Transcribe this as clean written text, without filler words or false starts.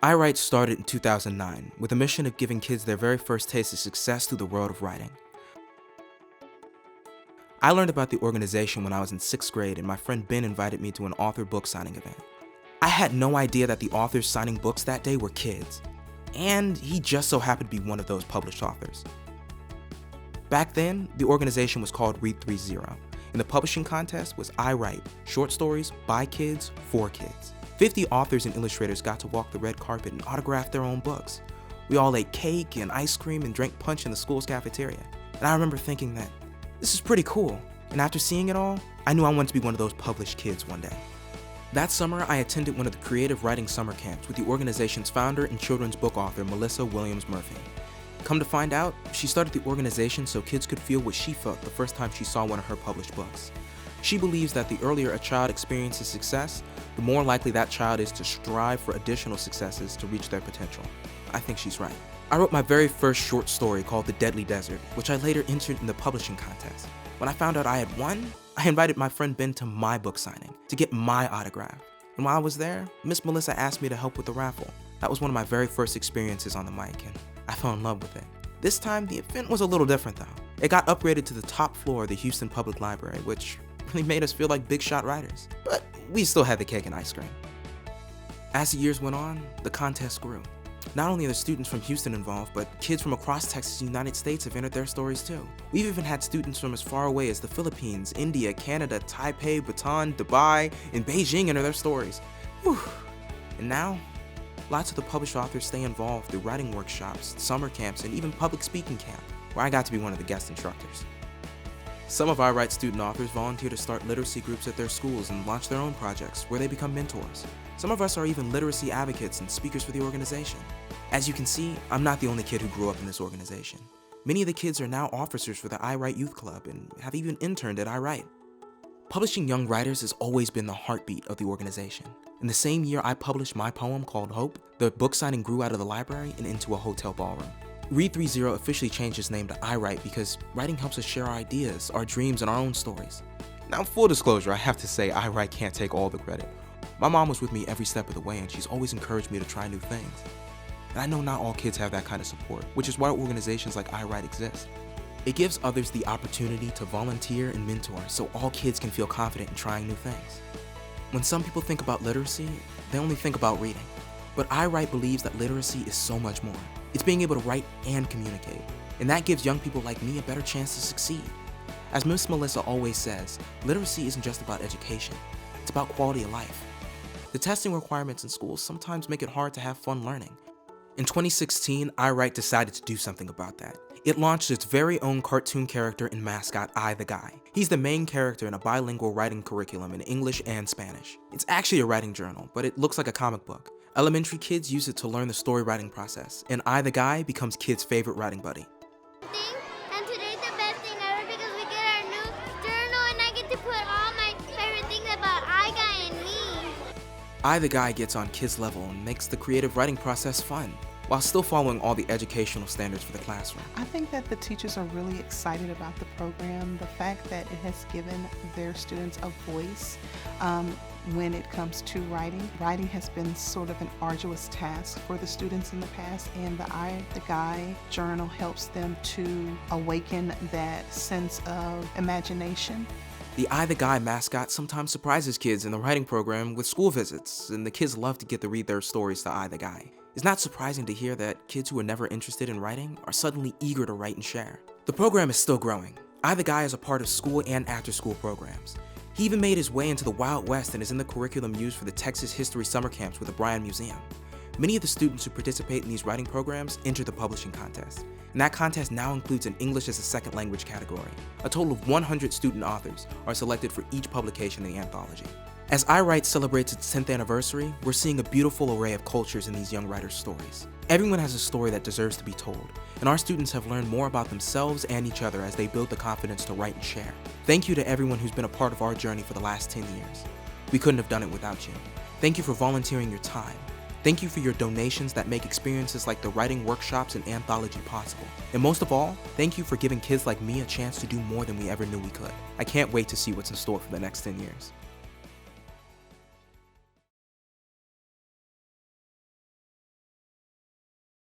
iWRITE started in 2009 with a mission of giving kids their very first taste of success through the world of writing. I learned about the organization when I was in 6th grade and my friend Ben invited me to an author book signing event. I had no idea that the authors signing books that day were kids, and he just so happened to be one of those published authors. Back then, the organization was called iWRITE, and the publishing contest was iWRITE, short stories by kids for kids. 50 authors and illustrators got to walk the red carpet and autograph their own books. We all ate cake and ice cream and drank punch in the school's cafeteria. And I remember thinking that this is pretty cool. And after seeing it all, I knew I wanted to be one of those published kids one day. That summer, I attended one of the creative writing summer camps with the organization's founder and children's book author, Melissa Williams Murphy. Come to find out, she started the organization so kids could feel what she felt the first time she saw one of her published books. She believes that the earlier a child experiences success, the more likely that child is to strive for additional successes to reach their potential. I think she's right. I wrote my very first short story called The Deadly Desert, which I later entered in the publishing contest. When I found out I had won, I invited my friend Ben to my book signing to get my autograph. And while I was there, Miss Melissa asked me to help with the raffle. That was one of my very first experiences on the mic, and I fell in love with it. This time, the event was a little different though. It got upgraded to the top floor of the Houston Public Library, which really made us feel like big shot writers. But we still had the cake and ice cream. As the years went on, the contest grew. Not only are the students from Houston involved, but kids from across Texas and the United States have entered their stories too. We've even had students from as far away as the Philippines, India, Canada, Taipei, Bhutan, Dubai, and Beijing enter their stories. Whew. And now, lots of the published authors stay involved through writing workshops, summer camps, and even public speaking camp, where I got to be one of the guest instructors. Some of iWRITE student authors volunteer to start literacy groups at their schools and launch their own projects where they become mentors. Some of us are even literacy advocates and speakers for the organization. As you can see, I'm not the only kid who grew up in this organization. Many of the kids are now officers for the iWRITE Youth Club and have even interned at iWRITE. Publishing young writers has always been the heartbeat of the organization. In the same year I published my poem called Hope, the book signing grew out of the library and into a hotel ballroom. iWRITE officially changed its name to iWRITE because writing helps us share our ideas, our dreams, and our own stories. Now, full disclosure, I have to say iWRITE can't take all the credit. My mom was with me every step of the way and she's always encouraged me to try new things. And I know not all kids have that kind of support, which is why organizations like iWRITE exist. It gives others the opportunity to volunteer and mentor so all kids can feel confident in trying new things. When some people think about literacy, they only think about reading. But iWRITE believes that literacy is so much more. It's being able to write and communicate, and that gives young people like me a better chance to succeed. As Miss Melissa always says, literacy isn't just about education, it's about quality of life. The testing requirements in schools sometimes make it hard to have fun learning. In 2016, iWRITE decided to do something about that. It launched its very own cartoon character and mascot, I the Guy. He's the main character in a bilingual writing curriculum in English and Spanish. It's actually a writing journal, but it looks like a comic book. Elementary kids use it to learn the story writing process, and I the Guy becomes kids' favorite writing buddy. And today's the best thing ever because we get our new journal and I get to put all my favorite things about iGuy and me. I the Guy gets on kids' level and makes the creative writing process fun, while still following all the educational standards for the classroom. I think that the teachers are really excited about the program, the fact that it has given their students a voice when it comes to writing. Writing has been sort of an arduous task for the students in the past, and the I the Guy journal helps them to awaken that sense of imagination. The I the Guy mascot sometimes surprises kids in the writing program with school visits, and the kids love to get to read their stories to I the Guy. It's not surprising to hear that kids who were never interested in writing are suddenly eager to write and share. The program is still growing. I the Guy is a part of school and after-school programs. He even made his way into the Wild West and is in the curriculum used for the Texas History Summer Camps with the Bryan Museum. Many of the students who participate in these writing programs enter the publishing contest, and that contest now includes an English as a second language category. A total of 100 student authors are selected for each publication in the anthology. As iWRITE celebrates its 10th anniversary, we're seeing a beautiful array of cultures in these young writers' stories. Everyone has a story that deserves to be told, and our students have learned more about themselves and each other as they build the confidence to write and share. Thank you to everyone who's been a part of our journey for the last 10 years. We couldn't have done it without you. Thank you for volunteering your time. Thank you for your donations that make experiences like the writing workshops and anthology possible. And most of all, thank you for giving kids like me a chance to do more than we ever knew we could. I can't wait to see what's in store for the next 10 years.